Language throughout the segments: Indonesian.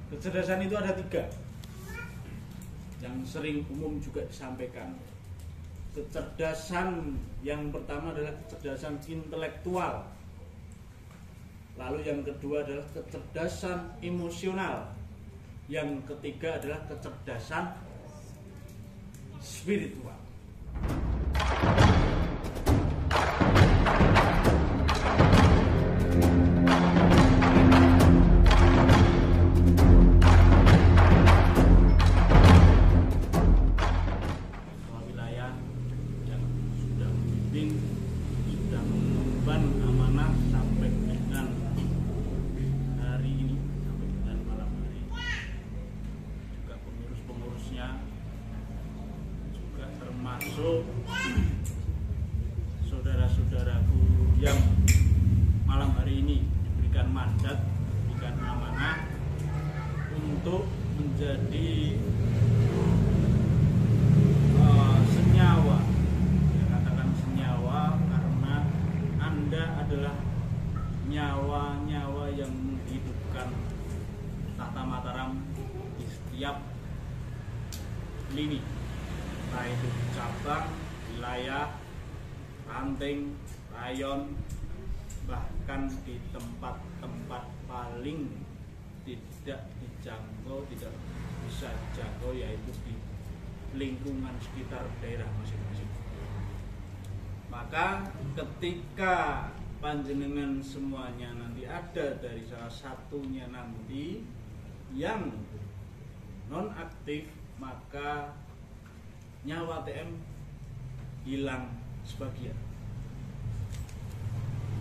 Kecerdasan itu ada 3 yang sering umum juga disampaikan. Kecerdasan yang pertama adalah kecerdasan intelektual, lalu yang kedua adalah kecerdasan emosional, yang ketiga adalah kecerdasan spiritual. Sudah mengemban amanah sampai dengan hari ini, sampai dengan malam hari. Juga pengurus-pengurusnya, juga termasuk saudara-saudaraku yang malam hari ini diberikan mandat, diberikan amanah untuk menjadi senyawa. Anda adalah nyawa-nyawa yang menghidupkan Tata Mataram di setiap lini, baik itu cabang, wilayah, ranting, rayon, bahkan di tempat-tempat paling tidak dijangkau, tidak bisa dijangkau, yaitu di lingkungan sekitar daerah masing-masing. Maka ketika panjenengan semuanya nanti ada dari salah satunya nanti yang non aktif, maka nyawa TM hilang sebagian.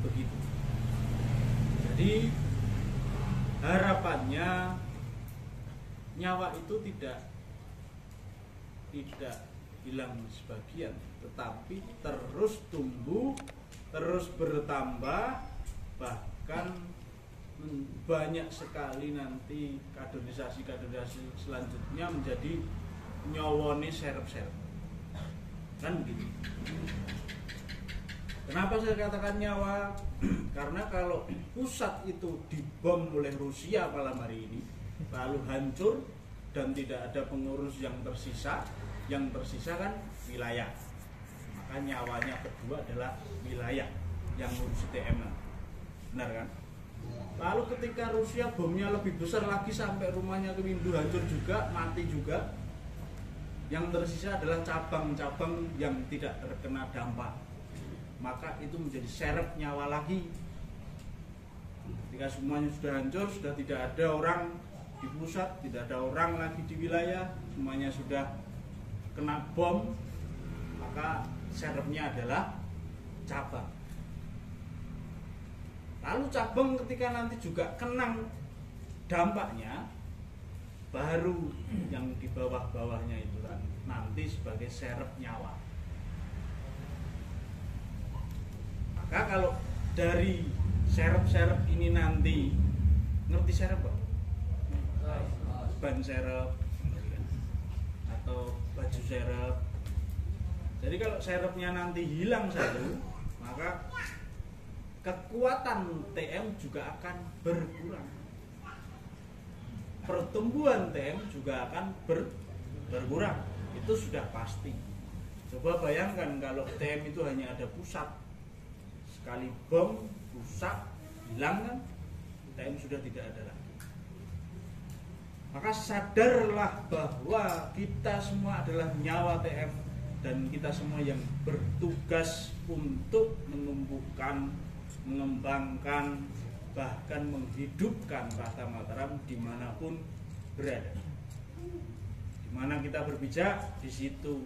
Begitu. Jadi harapannya nyawa itu tidak hilang sebagian, tetapi terus tumbuh, terus bertambah, bahkan banyak sekali nanti kaderisasi selanjutnya menjadi nyawone serep-serep. Kan gitu. Kenapa saya katakan nyawa? Karena kalau pusat itu dibom oleh Rusia malam hari ini, lalu hancur dan tidak ada pengurus yang tersisa, yang tersisa kan wilayah. Maka nyawanya kedua adalah wilayah yang ngurusi TM. Benar kan? Lalu ketika Rusia bomnya lebih besar lagi sampai rumahnya ke Windu hancur juga, mati juga, yang tersisa adalah cabang-cabang yang tidak terkena dampak. Maka itu menjadi seret nyawa lagi. Ketika semuanya sudah hancur, sudah tidak ada orang di pusat, tidak ada orang lagi di wilayah, semuanya sudah kena bom, maka serepnya adalah cabang. Lalu cabang ketika nanti juga kena dampaknya, baru yang di bawah-bawahnya itu kan nanti sebagai serep nyawa. Maka kalau dari serep-serep ini nanti, ngerti serep Pak? Ban serep atau baju serep. Jadi kalau serepnya nanti hilang satu, maka kekuatan TM juga akan berkurang. Pertumbuhan TM juga akan berkurang. Itu sudah pasti. Coba bayangkan kalau TM itu hanya ada pusat, sekali bom rusak, hilang kan, TM sudah tidak ada lagi. Maka sadarlah bahwa kita semua adalah nyawa TM, dan kita semua yang bertugas untuk menumbuhkan, mengembangkan, bahkan menghidupkan Tata Mataram dimanapun berada. Dimana kita berpijak, di situ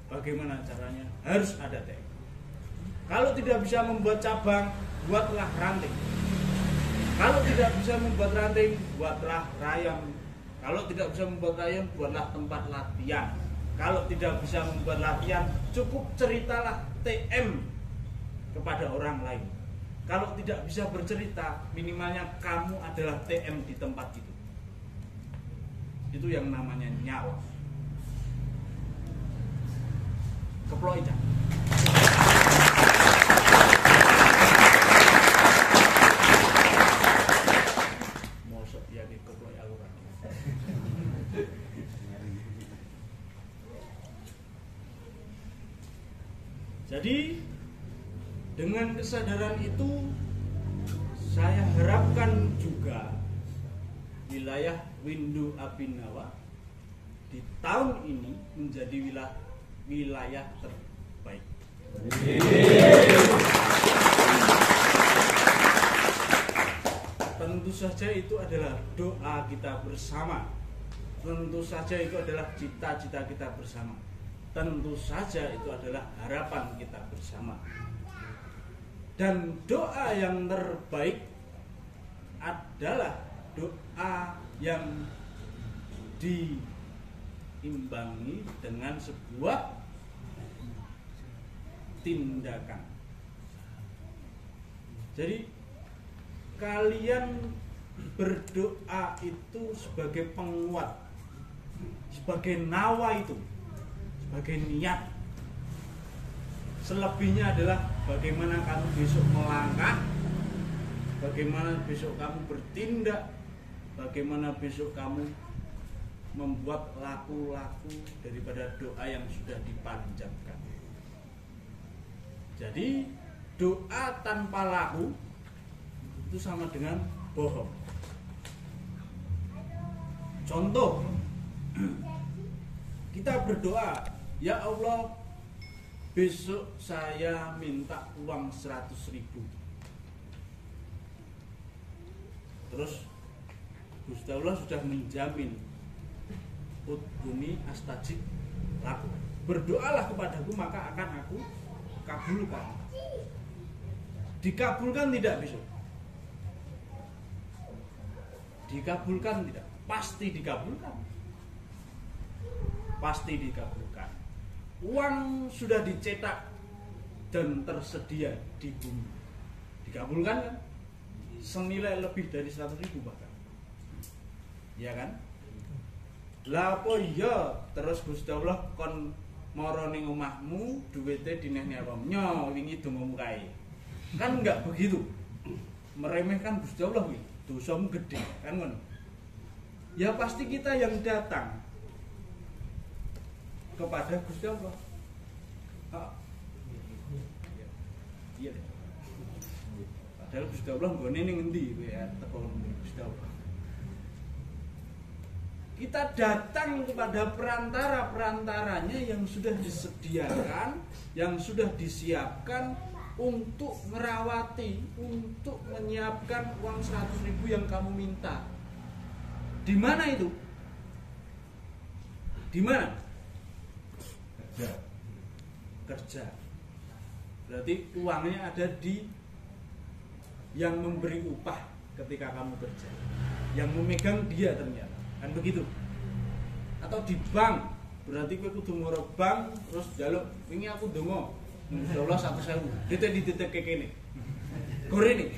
bagaimana caranya harus ada TM. Kalau tidak bisa membuat cabang, buatlah ranting. Kalau tidak bisa membuat ranting, buatlah rayon. Kalau tidak bisa membuat rayon, buatlah tempat latihan. Kalau tidak bisa membuat latihan, cukup ceritalah TM kepada orang lain. Kalau tidak bisa bercerita, minimalnya kamu adalah TM di tempat itu. Itu yang namanya nyawa. Keplok Ica. Mosok ya gitu. koyo aku kan. Jadi dengan kesadaran itu saya harapkan juga wilayah Windu Abhinawa di tahun ini menjadi wilayah terbaik. Tentu saja itu adalah doa kita bersama. Tentu saja itu adalah cita-cita kita bersama. Tentu saja itu adalah harapan kita bersama. Dan doa yang terbaik adalah doa yang diimbangi dengan sebuah tindakan. Jadi kalian berdoa itu sebagai penguat, sebagai nawa itu, sebagai niat. Selebihnya adalah bagaimana kamu besok melangkah, bagaimana besok kamu bertindak, bagaimana besok kamu membuat laku-laku daripada doa yang sudah dipanjatkan. Jadi doa tanpa laku itu sama dengan bohong. Contoh, kita berdoa, ya Allah, besok saya minta uang 100.000. Terus Gusti Allah sudah menjamin, udhuni astajib laku. Berdoalah kepadaku maka akan aku kabulkan. Dikabulkan tidak besok? Dikabulkan tidak? Pasti dikabulkan. Pasti dikabulkan. Uang sudah dicetak dan tersedia di bumi. Dikabulkan kan? Senilai lebih dari 100.000 bahkan. Ya kan? Lah apa iya terus Gusti Allah kon mara ning omahmu duwite dinehne apa? Nyo wingi dongamu kae. Kan enggak begitu. Meremehkan Gusti Allah kuwi. Dosamu gede, kan ngono. Ya pasti kita yang datang kepada Gusti Allah. Iya. Padahal Gusti Allah nggone ning endi kowe ya teko Gusti Allah. Kita datang kepada perantara-perantaranya yang sudah disediakan, yang sudah disiapkan untuk merawati, untuk menyiapkan uang 100.000 yang kamu minta. Di mana itu? Di mana? Kerja. Berarti uangnya ada di yang memberi upah ketika kamu kerja. Yang memegang dia ternyata. Kan begitu. Atau di bank. Berarti kowe kudu ngoro bank terus njaluk wingi aku ndonga. Insyaallah 100.000. Ditek kene. Gorene.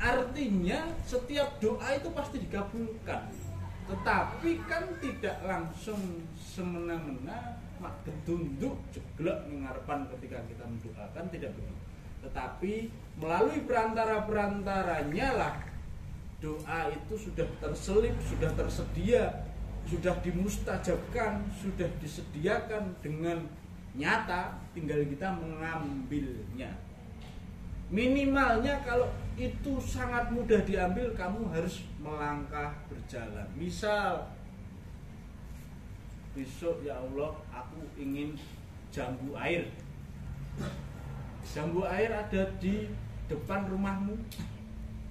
Artinya setiap doa itu pasti dikabulkan. Tetapi kan tidak langsung semena-mena mak gedunduk jeglek ning ngarepan ketika kita mendoakan, tidak begitu. Tetapi melalui perantara-perantaranya lah doa itu sudah terselip, sudah tersedia, sudah dimustajabkan, sudah disediakan dengan nyata, tinggal kita mengambilnya. Minimalnya kalau itu sangat mudah diambil, kamu harus melangkah berjalan. Misal besok ya Allah aku ingin jambu air. Jambu air ada di depan rumahmu.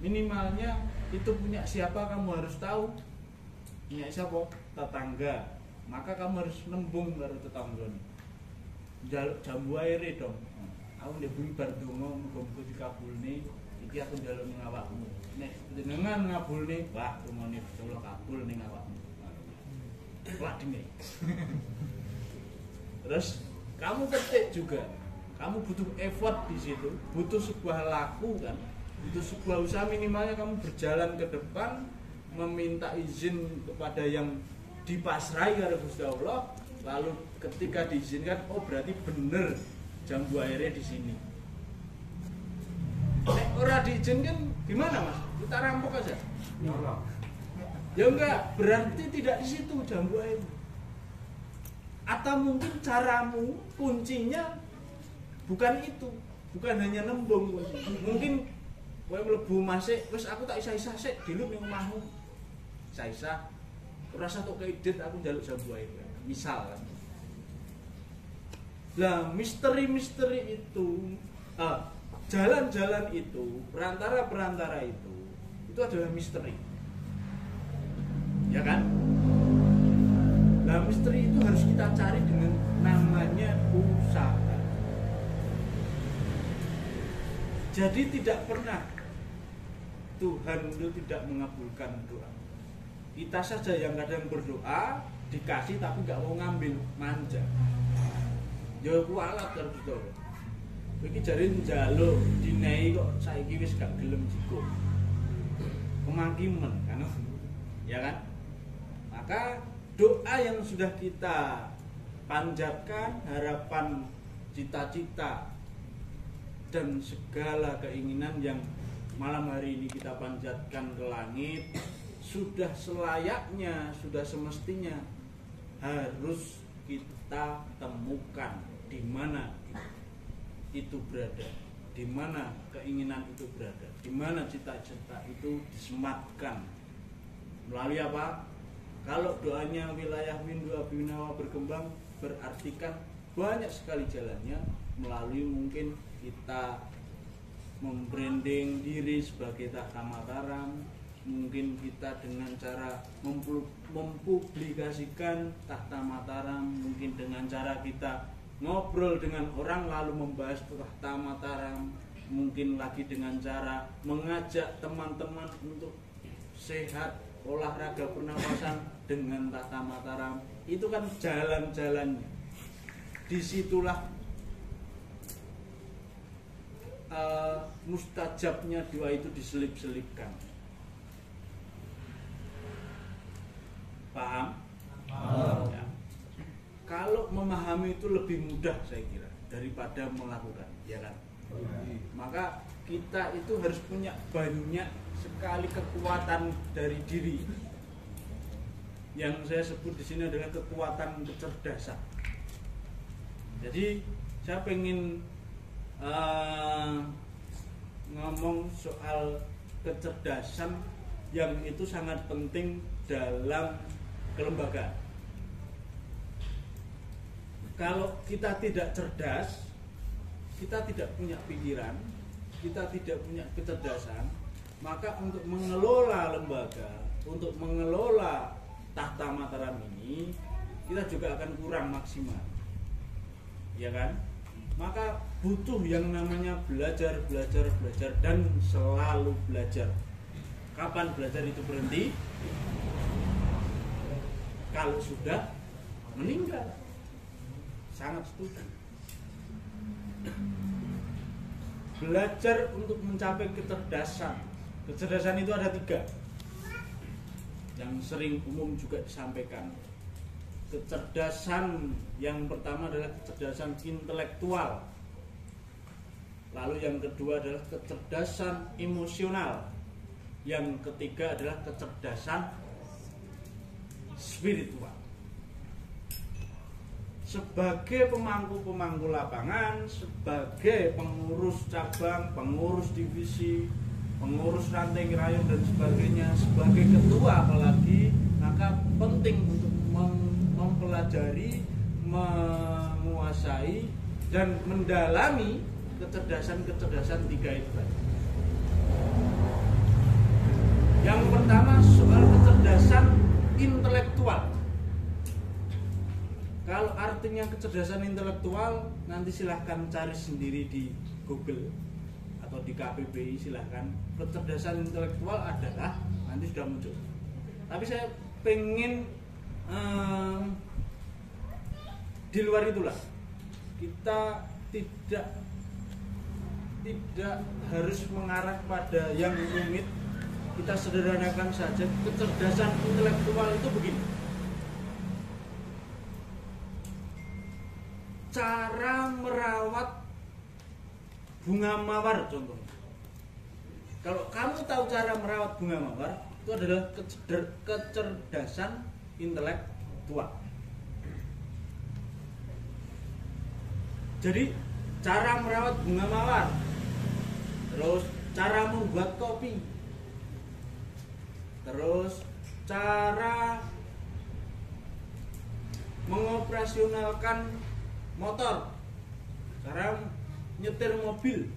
Minimalnya itu punya siapa kamu harus tahu. Punya siapa? Tetangga. Maka kamu harus nembung karo tetangga. Njaluk jambu air dong. Aku ndek bumi bar donga muga-muga dikabulne. Iki aku njaluk ning awakmu. Nek jenengan ngabulne, wah rumane Allah kabul ning awakmu. Wah dene. Terus kamu ketik juga. Kamu butuh effort di situ, butuh sebuah laku kan. Butuh sebuah usaha, minimalnya kamu berjalan ke depan meminta izin kepada yang dipasrai oleh Gusti Allah. Lalu ketika diizinkan, oh berarti bener jambu airnya di sini. Nek ora diizinkan gimana Mas? Kita rampok aja. Ya enggak, berarti tidak di situ jambu air. Atau mungkin caramu kuncinya bukan itu, bukan hanya nembung. Mungkin kowe mlebu masih wis aku tak isa-isa sik diluk ning omahmu. Isa-isa ora usah tok kredit aku njaluk jambu air. Misal kan. Lah misteri-misteri itu jalan-jalan itu, perantara-perantara itu adalah misteri. Ya kan? Nah, misteri itu harus kita cari dengan namanya usaha. Jadi tidak pernah Tuhan itu tidak mengabulkan doa. Kita saja yang kadang berdoa dikasih tapi nggak mau ngambil, manja. Ya kualat terus itu. Iki jare njaluk dinehi kok saiki wis gak gelem jiko. Kemangkimen kan. Ya kan? Maka doa yang sudah kita panjatkan, harapan, cita-cita dan segala keinginan yang malam hari ini kita panjatkan ke langit sudah selayaknya, sudah semestinya harus kita temukan di mana itu berada, di mana keinginan itu berada, di mana cita-cita itu disematkan. Melalui apa? Kalau doanya wilayah Windu Abinawa berkembang, berarti kan banyak sekali jalannya. Melalui mungkin kita membranding diri sebagai Tahta Mataram, mungkin kita dengan cara mempublikasikan Tahta Mataram, mungkin dengan cara kita ngobrol dengan orang lalu membahas Tahta Mataram, mungkin lagi dengan cara mengajak teman-teman untuk sehat, olahraga pernapasan dengan Tahta Mataram. Itu kan jalan-jalannya. Disitulah mustajabnya doa itu diselip-selipkan. Paham? Ya. Kalau memahami itu lebih mudah saya kira daripada melakukan, ya kan? Maka kita itu harus punya banyak sekali kekuatan dari diri. Yang saya sebut di sini adalah kekuatan kecerdasan. Jadi saya pengen ngomong soal kecerdasan yang itu sangat penting dalam kelembagaan. Kalau kita tidak cerdas, kita tidak punya pikiran, kita tidak punya kecerdasan, maka untuk mengelola lembaga, untuk mengelola Tahta Mataram ini, kita juga akan kurang maksimal, ya kan? Maka butuh yang namanya belajar dan selalu belajar. Kapan belajar itu berhenti? Kalau sudah meninggal. Sangat setuju. Belajar untuk mencapai kecerdasan. Kecerdasan itu ada 3 yang sering umum juga disampaikan. Kecerdasan yang pertama adalah kecerdasan intelektual. Lalu yang kedua adalah kecerdasan emosional. Yang ketiga adalah kecerdasan spiritual. Sebagai pemangku lapangan, sebagai pengurus cabang, pengurus divisi, pengurus ranting rayong dan sebagainya, sebagai ketua apalagi, maka penting untuk mempelajari, menguasai dan mendalami kecerdasan 3 itu tadi. Yang pertama soal kecerdasan intelektual. Kalau artinya kecerdasan intelektual, nanti silahkan cari sendiri di Google atau di KBBI, silahkan. Kecerdasan intelektual adalah nanti sudah muncul. Tapi saya pengen di luar itulah, kita tidak harus mengarah pada yang rumit. Kita sederhanakan saja. Kecerdasan intelektual itu begini: cara merawat bunga mawar contohnya. Kalau kamu tahu cara merawat bunga mawar, itu adalah kecerdasan intelektual. Jadi cara merawat bunga mawar, terus cara membuat kopi, terus cara mengoperasionalkan motor, cara nyetir mobil,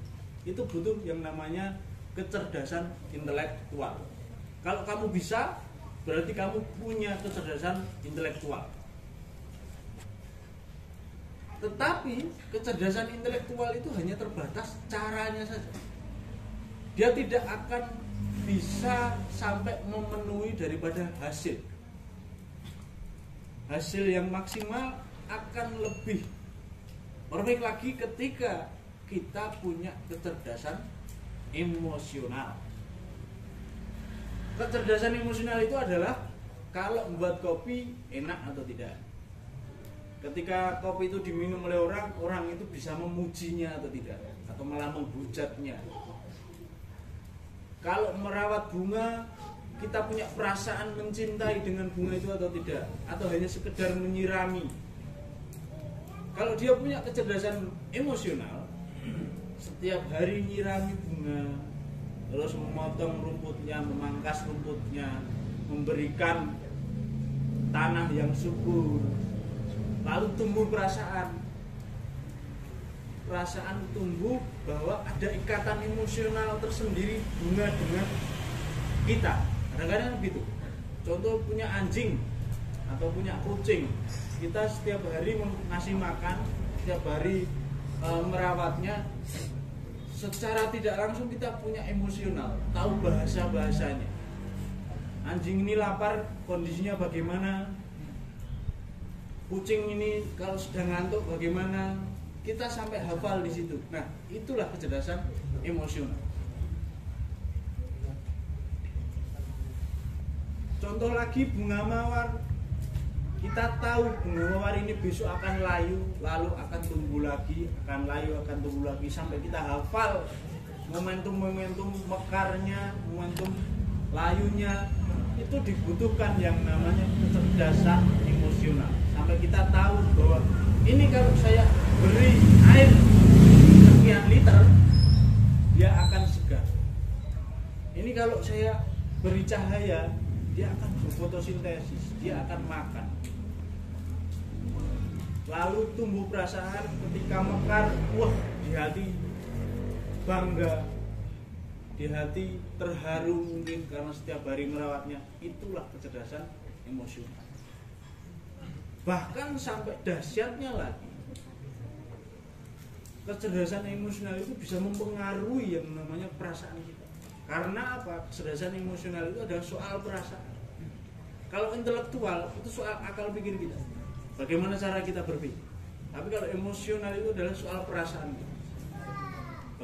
itu butuh yang namanya kecerdasan intelektual. Kalau kamu bisa, berarti kamu punya kecerdasan intelektual. Tetapi kecerdasan intelektual itu hanya terbatas caranya saja. Dia tidak akan bisa sampai memenuhi daripada hasil. Hasil yang maksimal akan lebih perfect lagi ketika kita punya kecerdasan emosional. Kecerdasan emosional itu adalah kalau membuat kopi enak atau tidak. Ketika kopi itu diminum oleh orang, orang itu bisa memujinya atau tidak, atau malah menghujatnya. Kalau merawat bunga, kita punya perasaan mencintai dengan bunga itu atau tidak, atau hanya sekedar menyirami. Kalau dia punya kecerdasan emosional, setiap hari nyirami bunga, terus memotong rumputnya, memangkas rumputnya, memberikan tanah yang subur, lalu tumbuh perasaan tumbuh bahwa ada ikatan emosional tersendiri bunga dengan kita. Kadang-kadang begitu. Contoh punya anjing atau punya kucing, kita setiap hari ngasih makan, setiap hari merawatnya, secara tidak langsung kita punya emosional, tahu bahasa-bahasanya. Anjing ini lapar, kondisinya bagaimana? Kucing ini kalau sedang ngantuk bagaimana? Kita sampai hafal di situ. Nah, itulah kecerdasan emosional. Contoh lagi bunga mawar. Kita tahu bunga mawar ini besok akan layu, lalu akan tumbuh lagi, akan layu, akan tumbuh lagi, sampai kita hafal momentum-momentum mekarnya, momentum layunya. Itu dibutuhkan yang namanya kecerdasan emosional. Sampai kita tahu bahwa ini kalau saya beri air sekian liter, dia akan segar. Ini kalau saya beri cahaya, dia akan berfotosintesis, dia akan makan. Lalu tumbuh perasaan ketika mekar, wah, di hati bangga, di hati terharu mungkin karena setiap hari merawatnya. Itulah kecerdasan emosional. Bahkan sampai dahsyatnya lagi, kecerdasan emosional itu bisa mempengaruhi yang namanya perasaan kita. Karena apa? Kecerdasan emosional itu adalah soal perasaan. Kalau intelektual itu soal akal pikir kita, bagaimana cara kita berpikir. Tapi kalau emosional itu adalah soal perasaan kita.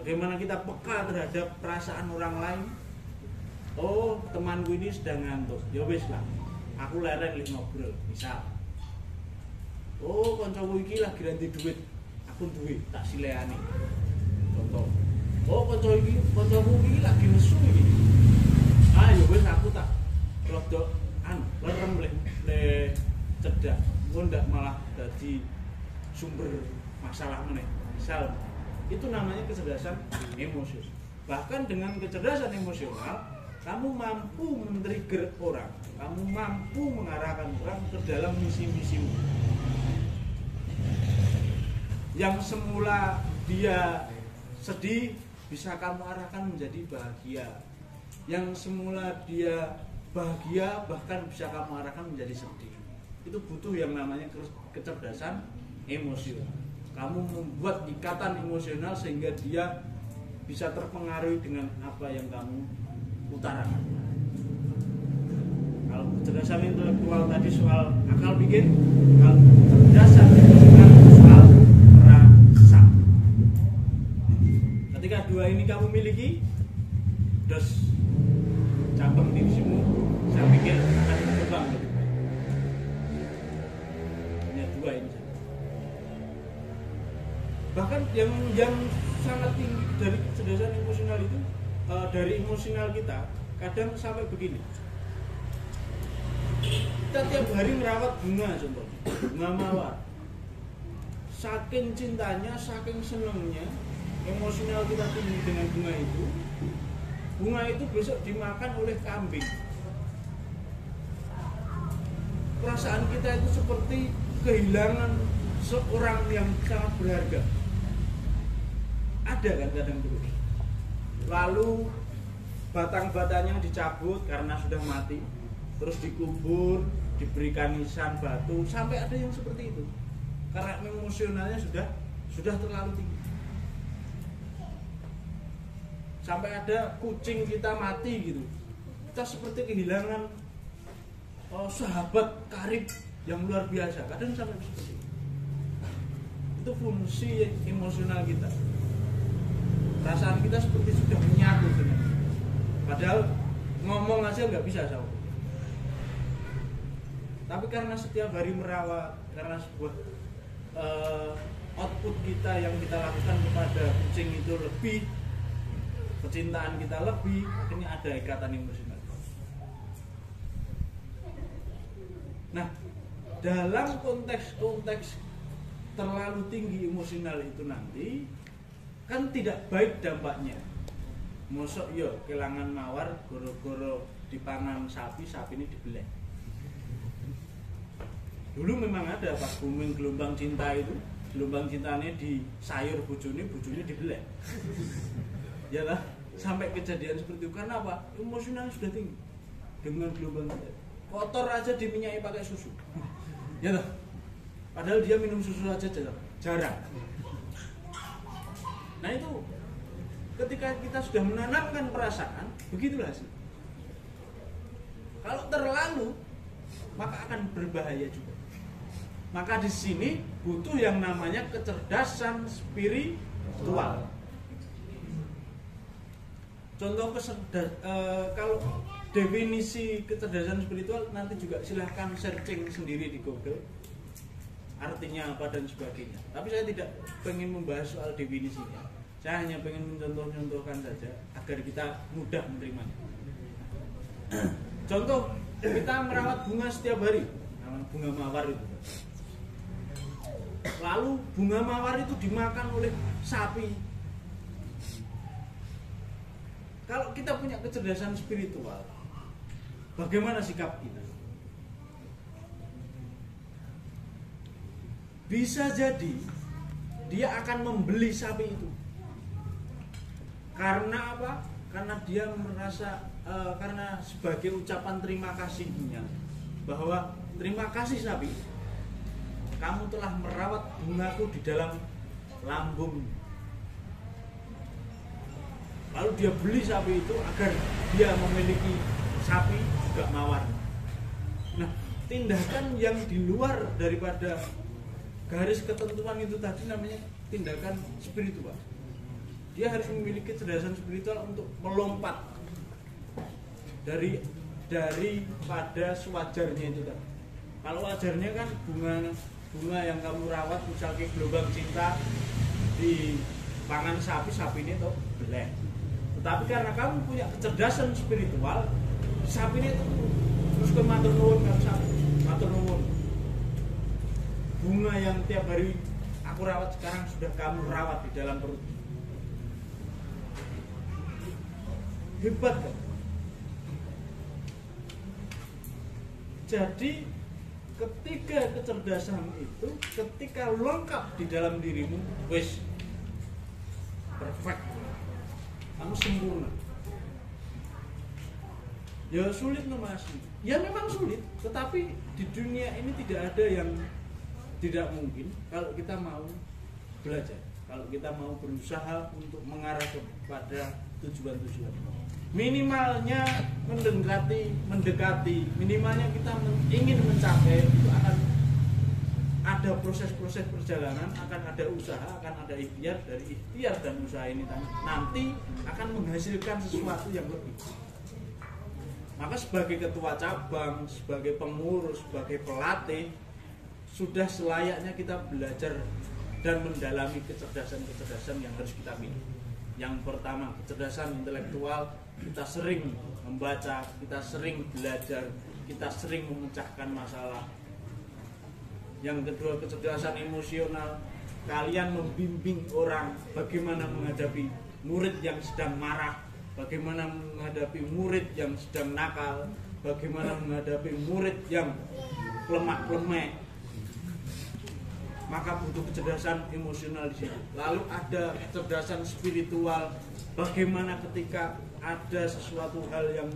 Bagaimana kita peka terhadap perasaan orang lain. Oh, temanku ini sedang ngantuk, ya wis lah, aku lereng li ngobrol, misal. Oh, koncoku iki lagi ganti duit, aku duit tak sileani. Contoh. Oh, koncoku iki lagi nesu iki. Ah, ya wis aku tak rodok lerem le cedak. Engko ndak malah dadi sumber masalah meneh. Misal, itu namanya kecerdasan emosional. Bahkan dengan kecerdasan emosional, kamu mampu men-trigger orang, kamu mampu mengarahkan orang ke dalam misi-misimu. Yang semula dia sedih, bisa kamu arahkan menjadi bahagia. Yang semula dia bahagia, bahkan bisa kamu arahkan menjadi sedih. Itu butuh yang namanya kecerdasan emosional. Kamu membuat ikatan emosional sehingga dia bisa terpengaruhi dengan apa yang kamu utarakan. Kalau kecerdasan intelektual tadi soal akal pikir, kalau kecerdasan emosional soal rasa. Ketika dua ini kamu miliki, dos cabang dirimu, saya pikir akan berkembang lebih baik. Hanya dua ini saja. Bahkan yang sangat tinggi dari kecerdasan emosional itu dari emosional kita kadang sampai begini. Kita tiap hari merawat bunga, contoh bunga mawar. Saking cintanya, saking senengnya, emosional kita tinggi dengan bunga itu. Bunga itu besok dimakan oleh kambing. Perasaan kita itu seperti kehilangan seorang yang sangat berharga. Ada kan kadang terus. Lalu batang-batangnya dicabut karena sudah mati, terus dikubur, diberikan nisan batu, sampai ada yang seperti itu. Karena emosionalnya sudah terlalu tinggi. Sampai ada kucing kita mati gitu. Kita seperti kehilangan sahabat karib yang luar biasa. Kadang sampai seperti itu. Itu fungsi emosional kita. Perasaan kita seperti sudah menyatu dengan. Padahal ngomong aja nggak bisa sama. Tapi karena setiap hari merawat, karena sebuah output kita yang kita lakukan kepada kucing itu lebih, kecintaan kita lebih, akhirnya ada ikatan emosional. Nah, dalam konteks terlalu tinggi emosional itu nanti kan tidak baik dampaknya. Mosok yo kelangan mawar goro-goro dipangan sapi ini dibelek. Dulu memang ada pas booming gelombang cinta itu, gelombang cintanya di sayur bojone dibelek. Ya lah, sampai kejadian seperti itu. Karena apa? Emosionalnya sudah tinggi dengan gelombang cinta. Kotor aja diminyai pakai susu. Ya lah. Padahal dia minum susu aja jarang. Nah itu ketika kita sudah menanamkan perasaan, begitulah sih. Kalau terlalu, maka akan berbahaya juga. Maka di sini butuh yang namanya kecerdasan spiritual. Contoh kalau definisi kecerdasan spiritual nanti juga silahkan searching sendiri di Google. Artinya apa dan sebagainya. Tapi saya tidak pengen membahas soal definisinya. Saya hanya pengen mencontoh-contohkan saja agar kita mudah menerimanya. Contoh, kita merawat bunga setiap hari, bunga mawar itu. Lalu bunga mawar itu dimakan oleh sapi. Kalau kita punya kecerdasan spiritual, bagaimana sikap kita? Bisa jadi dia akan membeli sapi itu. Karena apa? Karena dia merasa karena sebagai ucapan terima kasihnya bahwa terima kasih sapi, kamu telah merawat bungaku di dalam lambung. Lalu dia beli sapi itu agar dia memiliki sapi juga mawar. Nah, tindakan yang di luar daripada garis ketentuan itu tadi namanya tindakan spiritual. Dia harus memiliki kecerdasan spiritual untuk melompat daripada sewajarnya itu tadi. Kalau wajarnya kan bunga yang kamu rawat misalnya gelombang cinta di pangan sapi ini tuh belek. Tetapi karena kamu punya kecerdasan spiritual, sapi ini tuh terus ke matur nuwun kan sapi, matur nuwun. Bunga yang tiap hari aku rawat sekarang sudah kamu rawat di dalam perut. Hebat kan? Jadi ketika kecerdasan itu ketika lengkap di dalam dirimu, wes perfect, kamu sempurna. Ya sulit Mas. Ya memang sulit, tetapi di dunia ini tidak ada yang tidak mungkin kalau kita mau belajar, kalau kita mau berusaha untuk mengarah kepada tujuan-tujuan. Minimalnya mendekati, minimalnya kita ingin mencapai itu akan ada proses-proses perjalanan, akan ada usaha, akan ada ikhtiar. Dari ikhtiar dan usaha ini nanti akan menghasilkan sesuatu yang lebih. Maka sebagai ketua cabang, sebagai pengurus, sebagai pelatih, sudah selayaknya kita belajar dan mendalami kecerdasan-kecerdasan yang harus kita miliki. Yang pertama, kecerdasan intelektual, kita sering membaca, kita sering belajar, kita sering memecahkan masalah. Yang kedua, kecerdasan emosional, kalian membimbing orang bagaimana menghadapi murid yang sedang marah, bagaimana menghadapi murid yang sedang nakal, bagaimana menghadapi murid yang lemah-lemah. Maka butuh kecerdasan emosional di situ. Lalu ada kecerdasan spiritual, bagaimana ketika ada sesuatu hal yang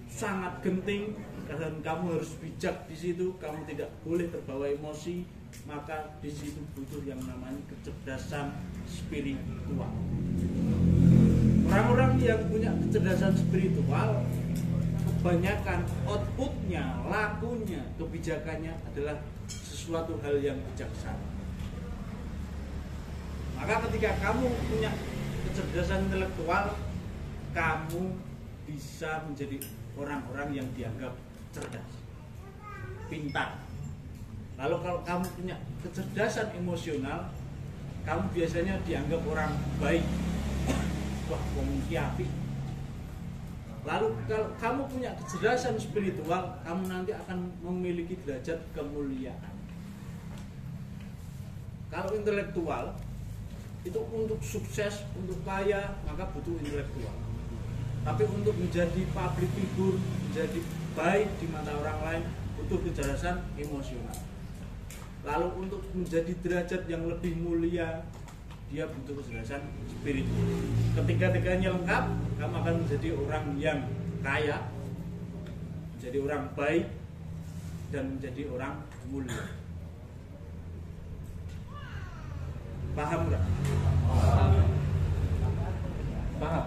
sangat genting dan kamu harus bijak di situ, kamu tidak boleh terbawa emosi, maka di situ butuh yang namanya kecerdasan spiritual. Orang-orang yang punya kecerdasan spiritual, kebanyakan outputnya, lakunya, kebijakannya adalah sesuatu hal yang bijaksana. Maka ketika kamu punya kecerdasan intelektual, kamu bisa menjadi orang-orang yang dianggap cerdas, pintar. Lalu kalau kamu punya kecerdasan emosional, kamu biasanya dianggap orang baik. Wah, wong iki apik. Lalu kalau kamu punya kecerdasan spiritual, kamu nanti akan memiliki derajat kemuliaan. Kalau intelektual itu untuk sukses, untuk kaya, maka butuh intelektual. Tapi untuk menjadi public figure, menjadi baik di mata orang lain, butuh kecerdasan emosional. Lalu untuk menjadi derajat yang lebih mulia, dia butuh kecerdasan spiritual. Ketiga-tiganya lengkap, kamu akan menjadi orang yang kaya, menjadi orang baik, dan menjadi orang mulia. Paham nggak? Paham.